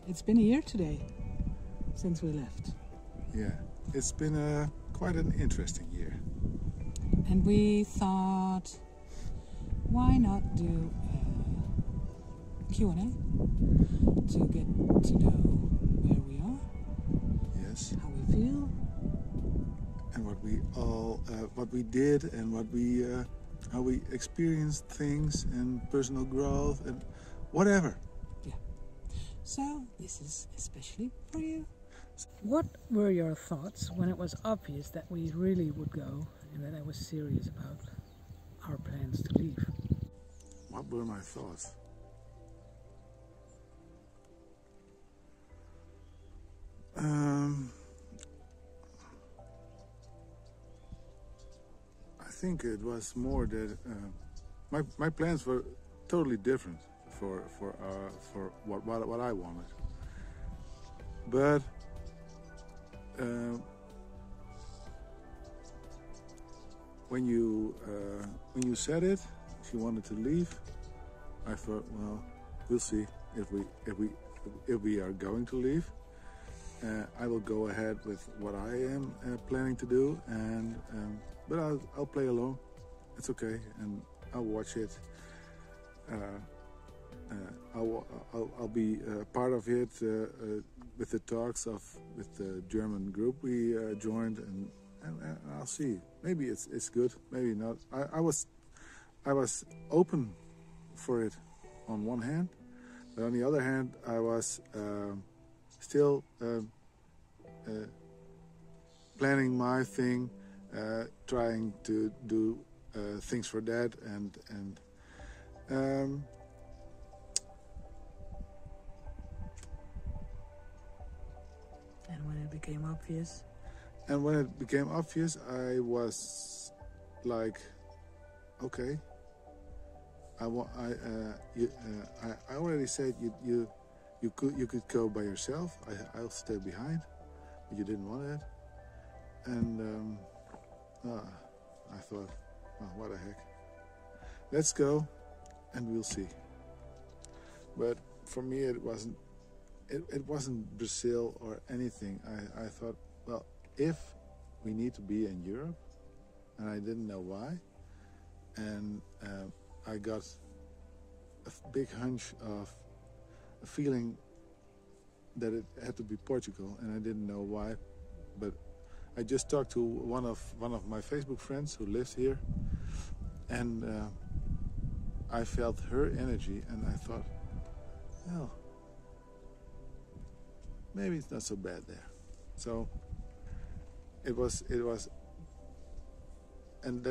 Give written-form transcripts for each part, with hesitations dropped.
It's been a year today since we left. Yeah, it's been quite an interesting year. And we thought, why not do a Q&A to get to know where we are, Yes, how we feel, and what we did, and how we experienced things, and personal growth, and whatever. So this is especially for you. What were your thoughts when it was obvious that we really would go and that I was serious about our plans to leave? What were my thoughts? I think it was more that my plans were totally different for what I wanted, but when you said it, if you wanted to leave, I thought, well, we'll see if we are going to leave. I will go ahead with what I am planning to do, but I'll play along. It's okay, and I'll watch it. I'll be part of it with the talks with the German group we joined, and I'll see. Maybe it's good, maybe not. I was open for it on one hand, but on the other hand, I was still planning my thing, trying to do things for that, and when it became obvious? And when it became obvious, I was like, okay. I already said you could go by yourself. I'll stay behind, but you didn't want it. And I thought, oh, what the heck? Let's go, and we'll see. But for me, it wasn't Brazil or anything. I thought, well, if we need to be in Europe, and I didn't know why, and I got a big hunch of a feeling that it had to be Portugal, and I didn't know why, but I just talked to one of my Facebook friends who lives here, and I felt her energy, and I thought, well, maybe it's not so bad there. So it was, and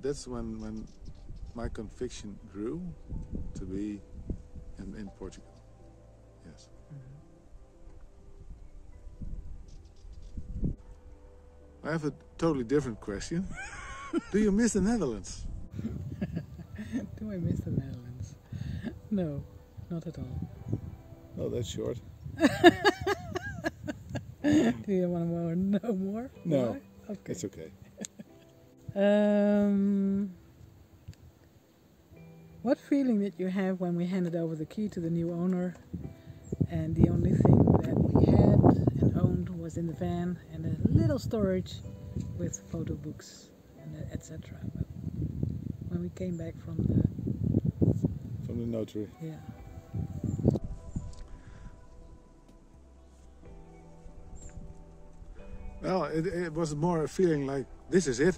that's when my conviction grew to be in Portugal. Yes. Mm-hmm. I have a totally different question. Do you miss the Netherlands? Do I miss the Netherlands? No, not at all. Oh, that's short. Do you want to know more? No, why? Okay. it's okay. What feeling did you have when we handed over the key to the new owner, and the only thing that we had and owned was in the van and a little storage with photo books and etc. But when we came back from the notary. Yeah. Well, it was more a feeling like, this is it.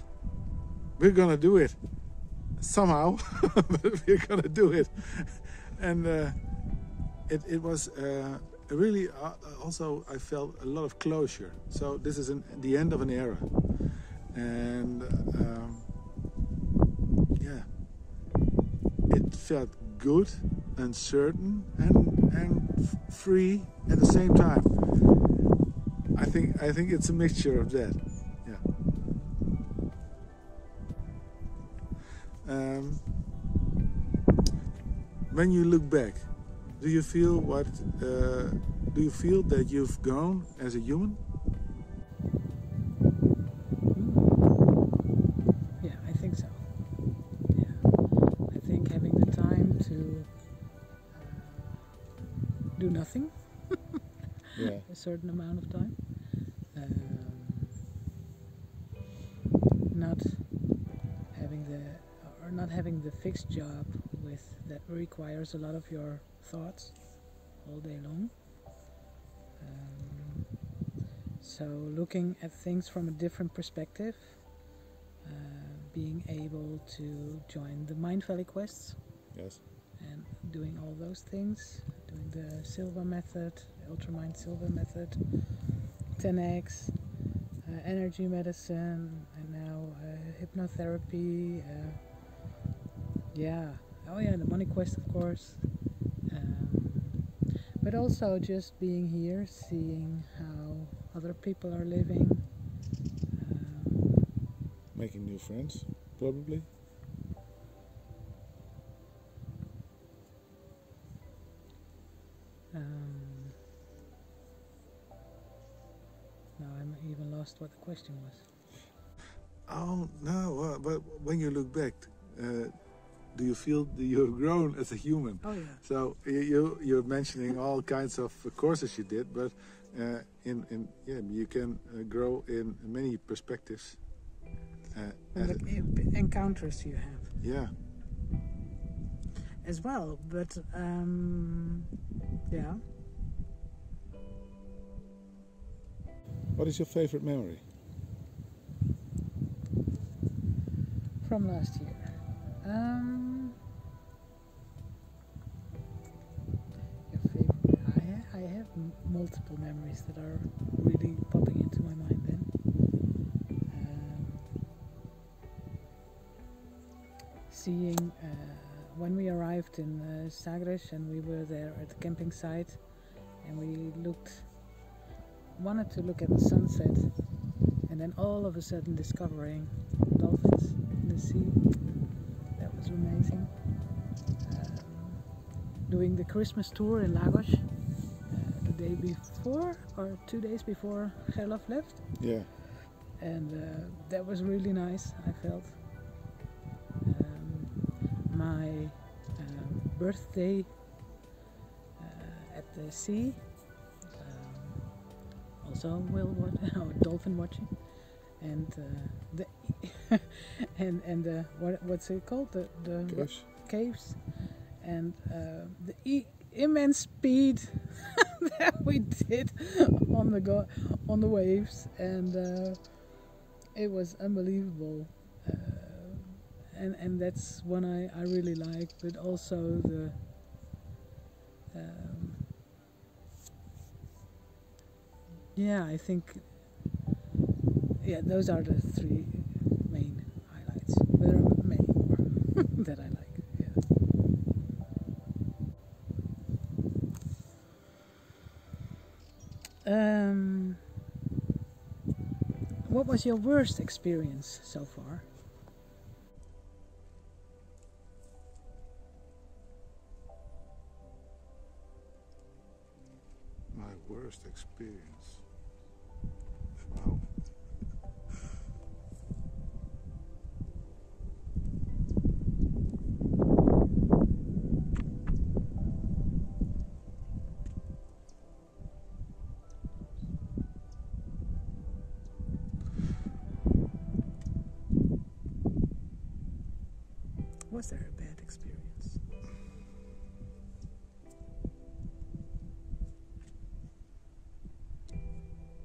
We're gonna do it. Somehow, but we're gonna do it. And it was really, also I felt a lot of closure. So this is the end of an era. And yeah, it felt good and certain and free at the same time. I think it's a mixture of that. Yeah. When you look back, do you feel that you've grown as a human? Yeah, I think so. Yeah, I think having the time to do nothing certain amount of time. Not having the fixed job that requires a lot of your thoughts all day long. So looking at things from a different perspective, being able to join the Mind Valley quests. Yes. And doing all those things, doing the Silva method, the Ultramind Silva method, 10x, energy medicine, and now hypnotherapy. The money quest, of course. But also just being here, seeing how other people are living. Making new friends, probably. Now I'm even lost what the question was. Oh no! But when you look back, do you feel that you've grown as a human? Oh yeah. So you're mentioning all kinds of courses you did, but you can grow in many perspectives. And the encounters you have. Yeah. As well, but yeah. What is your favorite memory? From last year. Your favorite? I have multiple memories that are really popping into my mind then. Seeing when we arrived in Sagres and we were there at the camping site and we wanted to look at the sunset, and then all of a sudden discovering dolphins in the sea. That was amazing. Doing the Christmas tour in Lagos the day before or 2 days before Gerlof left. Yeah. And that was really nice, I felt. My birthday at the sea, also dolphin watching, and what's it called, the caves, and the immense speed that we did on the waves, and it was unbelievable. And that's one I really like, but also the I think those are the three main highlights. There are many more that I like. What was your worst experience so far? My worst experience. Wow. Was there a bad experience?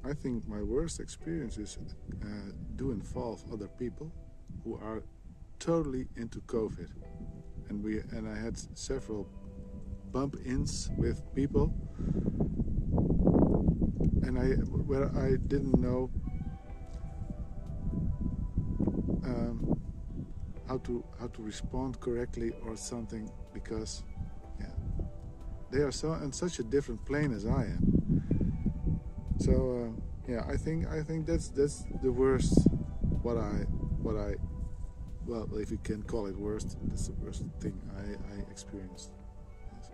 I think my worst experiences do involve other people who are totally into COVID, and I had several bump-ins with people, and where I didn't know how to respond correctly or something, because they are on such a different plane as I am. So I think that's the worst. Well, if you can call it worst, that's the worst thing I experienced. Yes.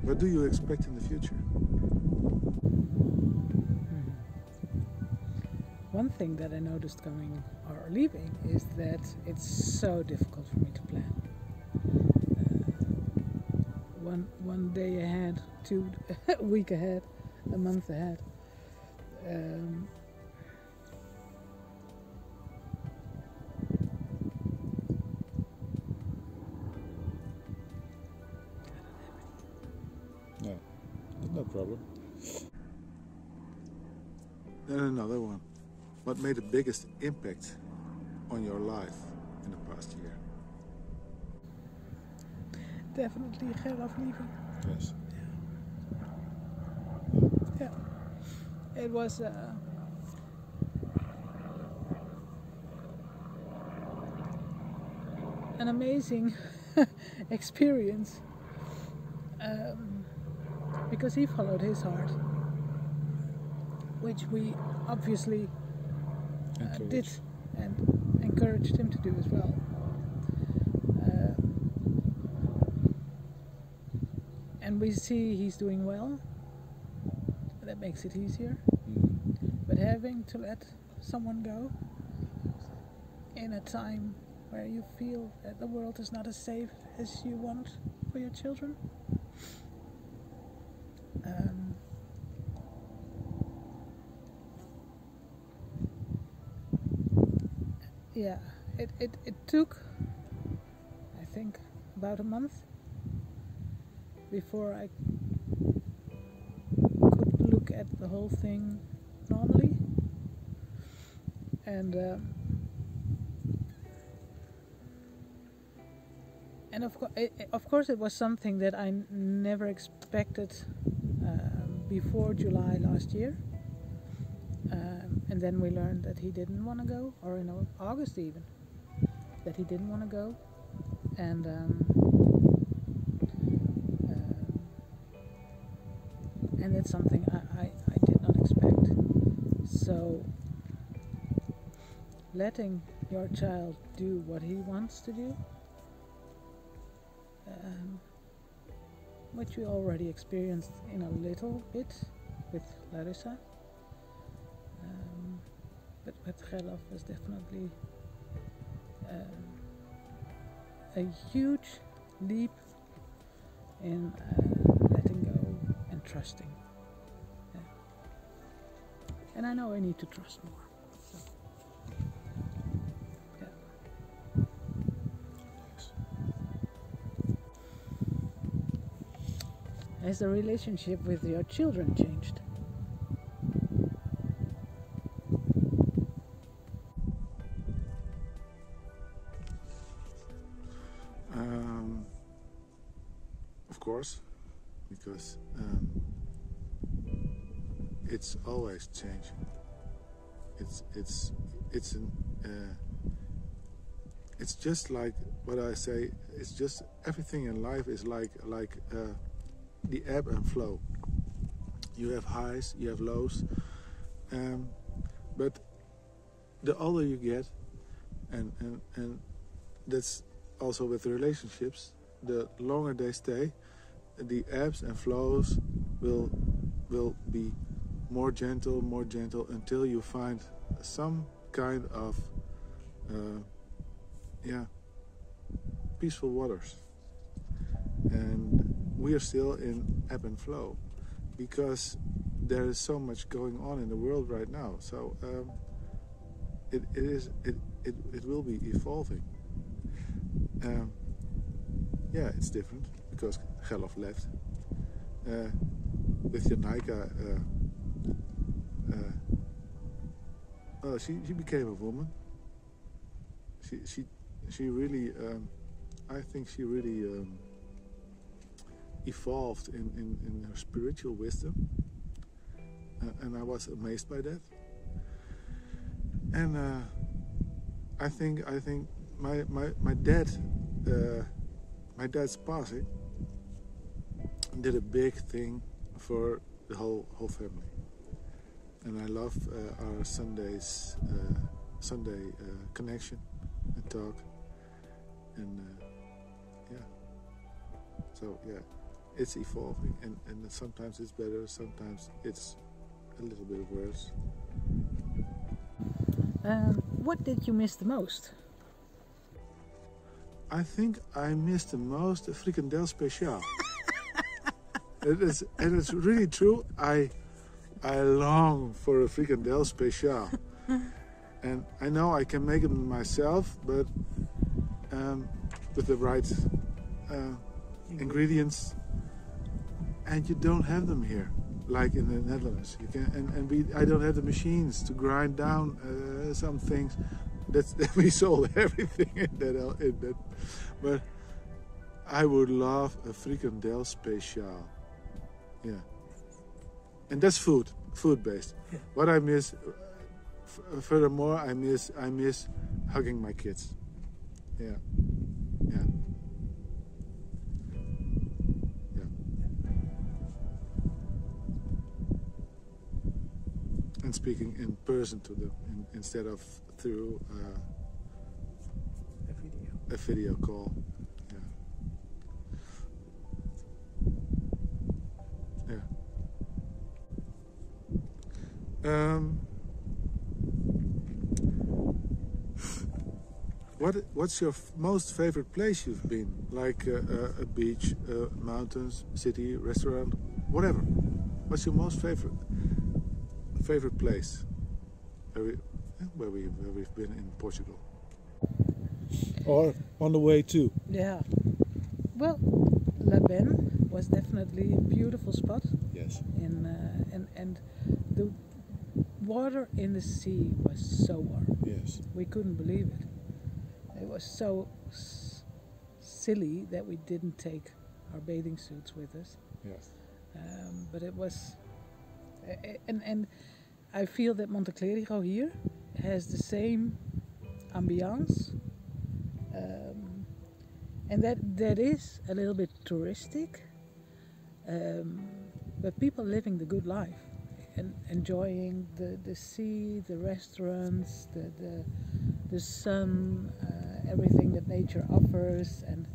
What do you expect in the future? One thing that I noticed coming or leaving is that it's so difficult for me to plan. one day ahead, a week ahead, a month ahead. No, no problem. Then another one. What made the biggest impact on your life in the past year? Definitely Gerlof leaving. Yes. Yeah. It was an amazing experience because he followed his heart, which we obviously did and encouraged him to do as well. And we see he's doing well. That makes it easier. But having to let someone go in a time where you feel that the world is not as safe as you want for your children, yeah, it took, I think, about a month before I could look at the whole thing normally, and of course it was something that I never expected before July last year, and then we learned that he didn't want to go, or in August even, that he didn't want to go, and it's something I did not expect. So letting your child do what he wants to do, which we already experienced in a little bit with Larissa, but with Gerlof was definitely a huge leap in letting go and trusting. Yeah. And I know I need to trust more. So, yeah. Has the relationship with your children changed? Of course, because it's always changing. It's just like what I say. It's just everything in life is like the ebb and flow. You have highs, you have lows, but the older you get, and that's also with relationships, the longer they stay, the ebbs and flows will be more gentle until you find some kind of peaceful waters. And we are still in ebb and flow because there is so much going on in the world right now. So it will be evolving. Yeah, it's different because Gerlof left. With Janika, she became a woman. She really, I think she really evolved in her spiritual wisdom, and I was amazed by that. And I think my dad's passing did a big thing for the whole family, and I love our Sunday connection and talk, and so it's evolving, and sometimes it's better, sometimes it's a little bit worse. What did you miss the most? I think I missed the most the frikandel speciaal. and it's really true. I long for a frikandel special, and I know I can make it myself, but with the right ingredients, and you don't have them here, like in the Netherlands. You can, I don't have the machines to grind down some things. We sold everything in that, but I would love a frikandel special. Yeah, and that's food based. Yeah. What I miss, furthermore, I miss hugging my kids. Yeah, yeah, yeah. And speaking in person to them instead of through a video call. Yeah. What's your most favorite place you've been? Like a beach, mountains, city, restaurant, whatever. What's your most favorite place where we've been in Portugal? Or on the way to? Yeah. Well, La Ben was definitely a beautiful spot. Yes. And the water in the sea was so warm. Yes. We couldn't believe it. It was so silly that we didn't take our bathing suits with us. Yes. But it was, and I feel that Monte Clerico here has the same ambiance, and that is a little bit touristic, but people living the good life and enjoying the sea, the restaurants, the sun, everything that nature offers, and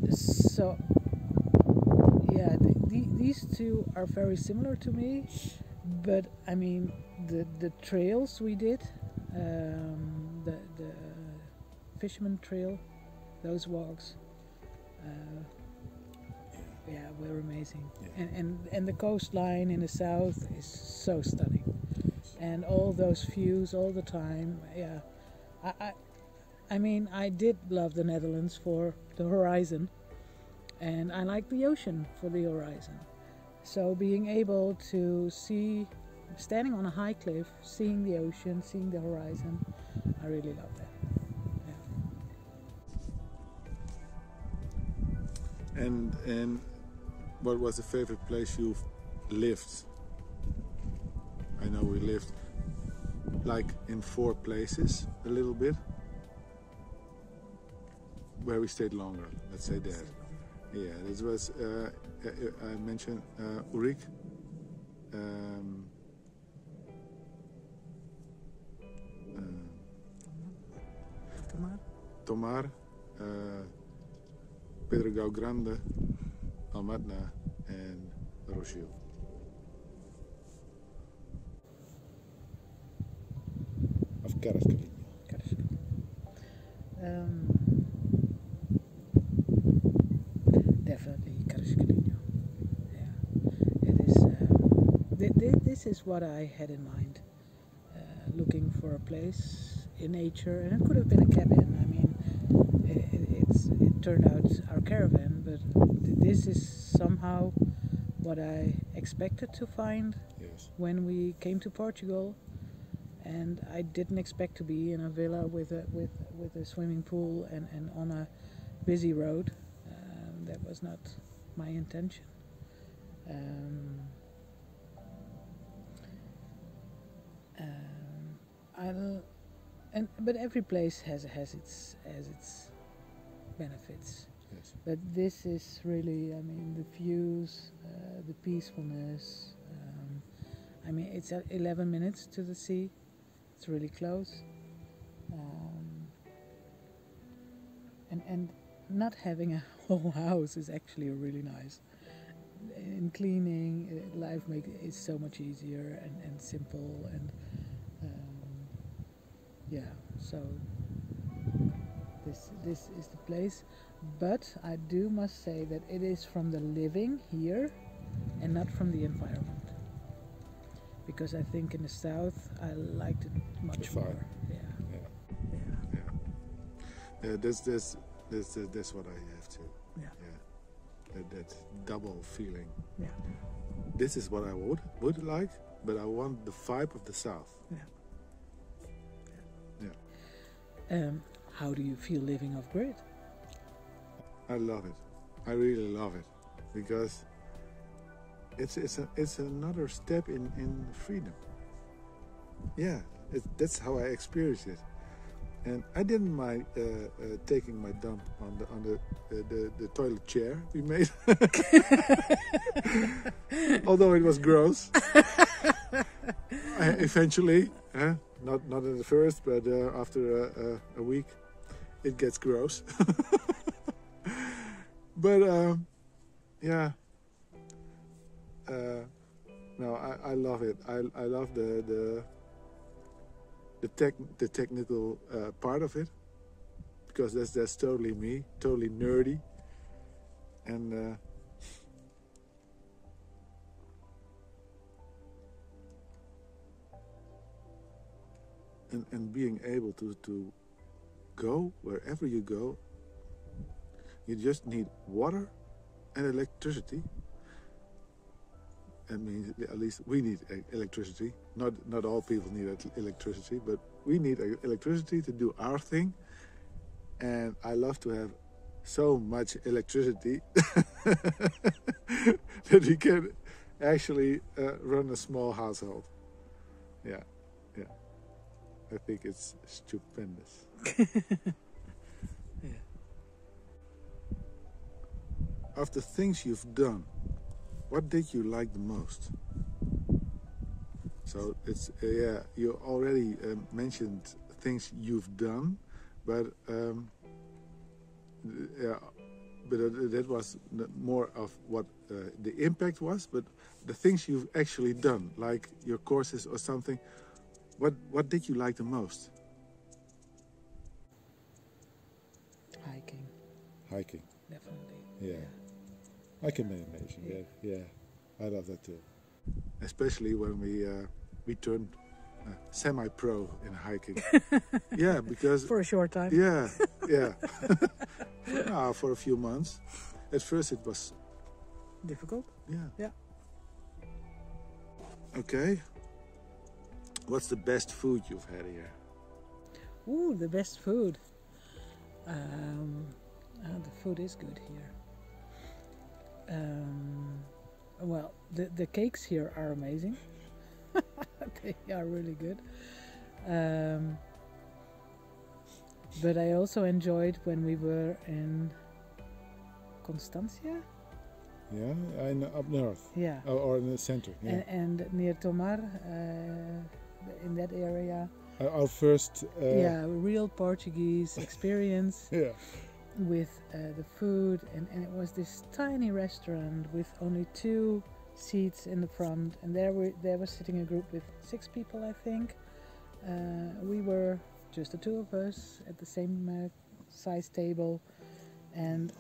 so yeah, these two are very similar to me, but I mean the trails we did, the fisherman trail, those walks, yeah, were amazing. Yeah. And the coastline in the south is so stunning, and all those views all the time. Yeah, I mean, I did love the Netherlands for the horizon, and I like the ocean for the horizon. So being able to see, standing on a high cliff, seeing the ocean, seeing the horizon, I really love that. Yeah. And what was the favorite place you've lived? I know we lived like in 4 places a little bit. Where we stayed longer, let's say that. Yeah, this was, I mentioned Urique, Tomar, Pedro Grande, Almadna, and Rochil. Of Carrascalinho. Definitely Carrascalinho. Yeah, it is. This is what I had in mind. Looking for a place in nature, and it could have been a cabin. I mean, it turned out our caravan, but this is somehow what I expected to find. Yes. When we came to Portugal, and I didn't expect to be in a villa with a swimming pool and on a busy road. That was not my intention. But every place has its benefits. Yes. But this is really, I mean, the views, the peacefulness. I mean, it's 11 minutes to the sea. It's really close. And not having a whole house is actually really nice. In cleaning, life is so much easier and simple, and yeah. So this is the place. But I must say that it is from the living here and not from the environment. Because I think in the south I liked it much more. That's what I have too. Yeah. That double feeling. Yeah. This is what I would like, but I want the vibe of the south. Yeah. How do you feel living off grid? I love it. I really love it because it's another step in freedom. Yeah, that's how I experience it. And I didn't mind taking my dump on the toilet chair we made, although it was gross. Eventually, not at the first, but after a week, it gets gross. But yeah, no, I love it. I love the technical part of it, because that's totally me, totally nerdy, and being able to go wherever you go. You just need water and electricity. I mean, at least we need electricity. Not all people need electricity, but we need electricity to do our thing. And I love to have so much electricity that we can actually run a small household. Yeah. I think it's stupendous. Yeah. Of the things you've done, what did you like the most? So it's you already mentioned things you've done, but that was more of what the impact was. But the things you've actually done, like your courses or something, what did you like the most? Hiking. Definitely. Yeah. I can imagine. Yeah. I love that too. Especially when we turned semi-pro in hiking. Yeah, because for a short time. Yeah. For a few months. At first it was difficult. Yeah. Okay. What's the best food you've had here? Ooh, the best food. The food is good here. Well, the cakes here are amazing. They are really good. But I also enjoyed when we were in Constancia. Yeah, up north. Yeah. Or in the center. Yeah. And near Tomar, in that area. Our first. Real Portuguese experience. Yeah. With the food, and it was this tiny restaurant with only 2 seats in the front, and there was sitting a group with 6 people, I think. We were just the 2 of us at the same size table, and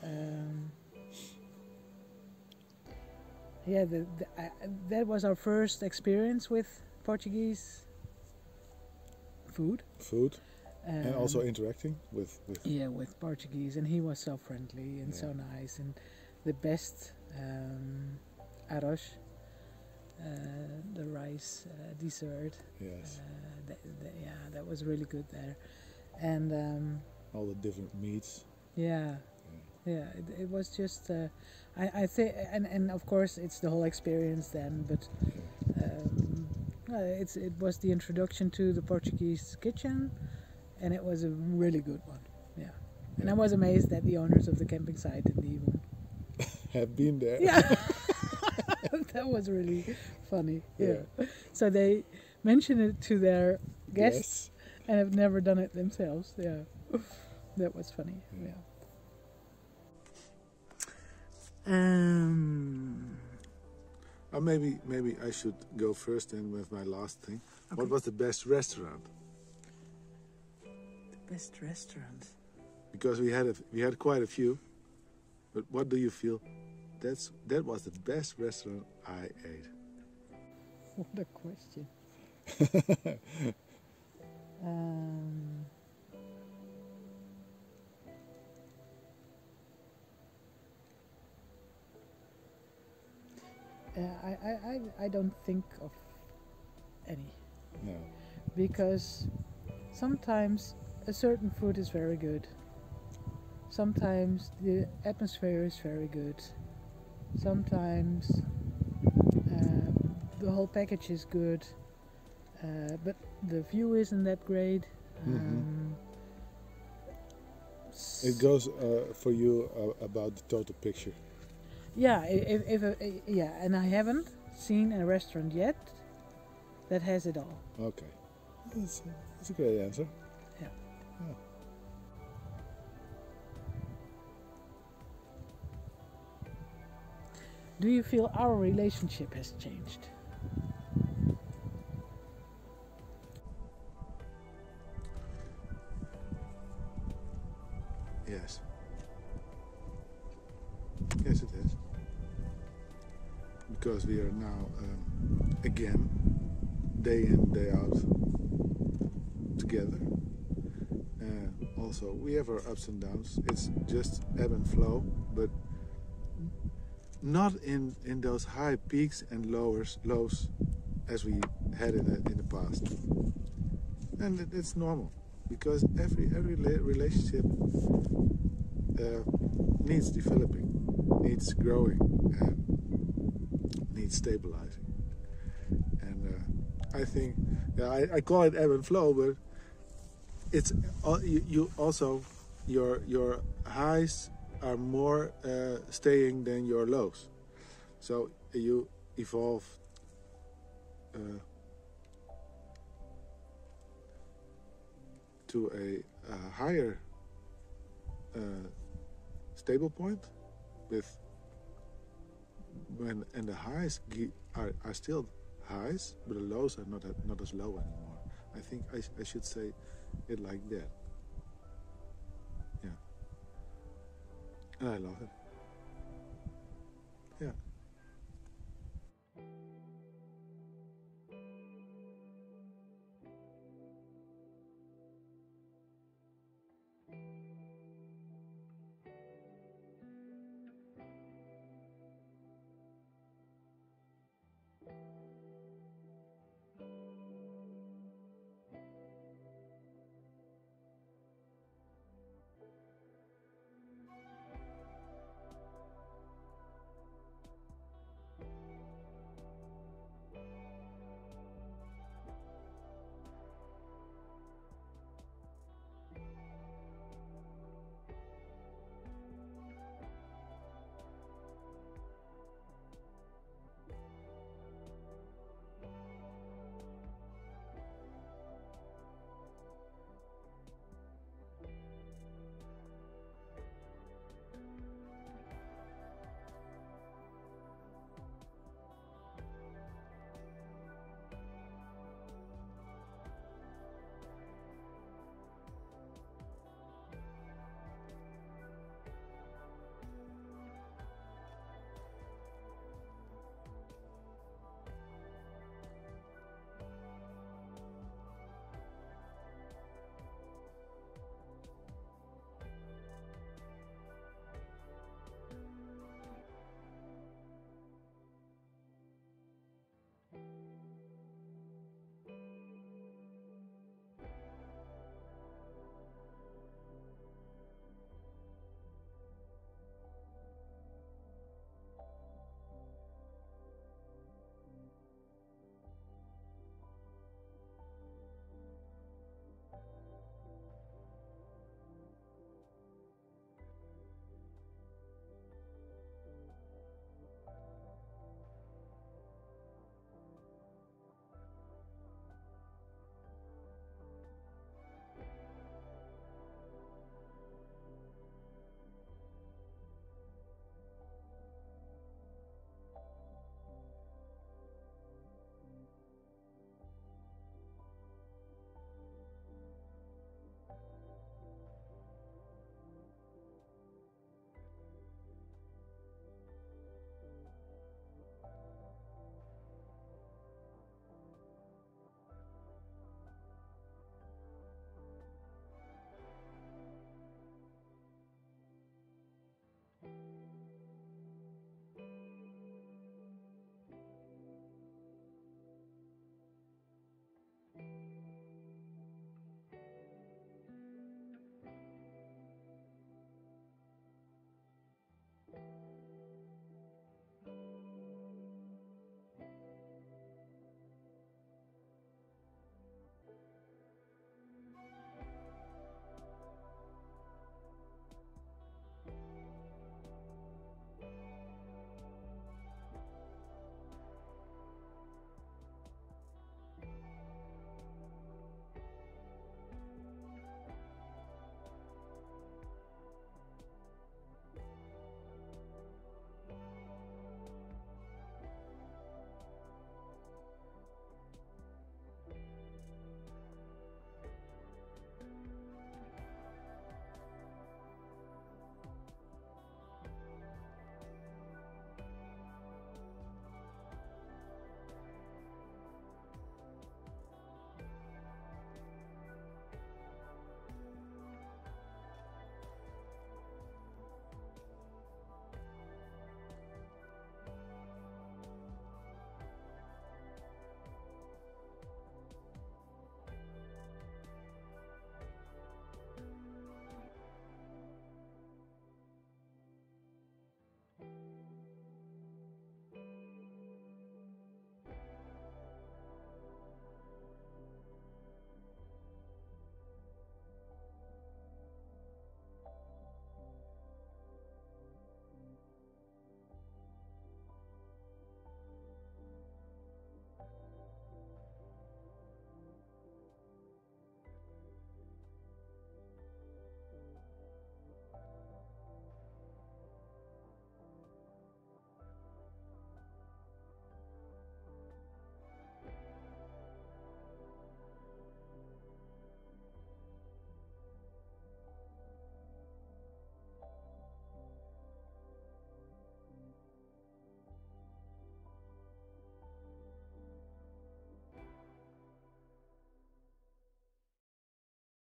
that was our first experience with Portuguese food. And also interacting with Portuguese, and he was so friendly and so nice, and the best arroz, the rice dessert. Yes. That was really good there, and all the different meats. It was just I think, and of course it's the whole experience then, but it was the introduction to the Portuguese kitchen. And it was a really good one, And I was amazed that the owners of the camping site didn't even have been there. Yeah, that was really funny. Yeah. So they mentioned it to their guests and have never done it themselves. Yeah, that was funny. Yeah. Maybe I should go first then with my last thing. Okay. What was the best restaurant? Best restaurant, because we had quite a few. But what do you feel? That was the best restaurant I ate. What a question. um, I don't think of any. No. Because sometimes a certain food is very good. Sometimes the atmosphere is very good. Sometimes the whole package is good, but the view isn't that great. It goes for you about the total picture. Yeah, yeah, and I haven't seen a restaurant yet that has it all. Okay, that's a great answer. Yeah. Yeah. Do you feel our relationship has changed? Yes. Yes, it is. Because we are now, again, day in, day out, together. Also, we have our ups and downs. It's just ebb and flow, but not in those high peaks and lows as we had in the past. And it's normal, because every relationship needs developing, needs growing, and needs stabilizing. And I think, I call it ebb and flow, but it's you also your highs are more staying than your lows. So you evolve to a higher stable point with and the highs are still highs, but the lows are not as low anymore. I think I should say it like that. Yeah. And I love it.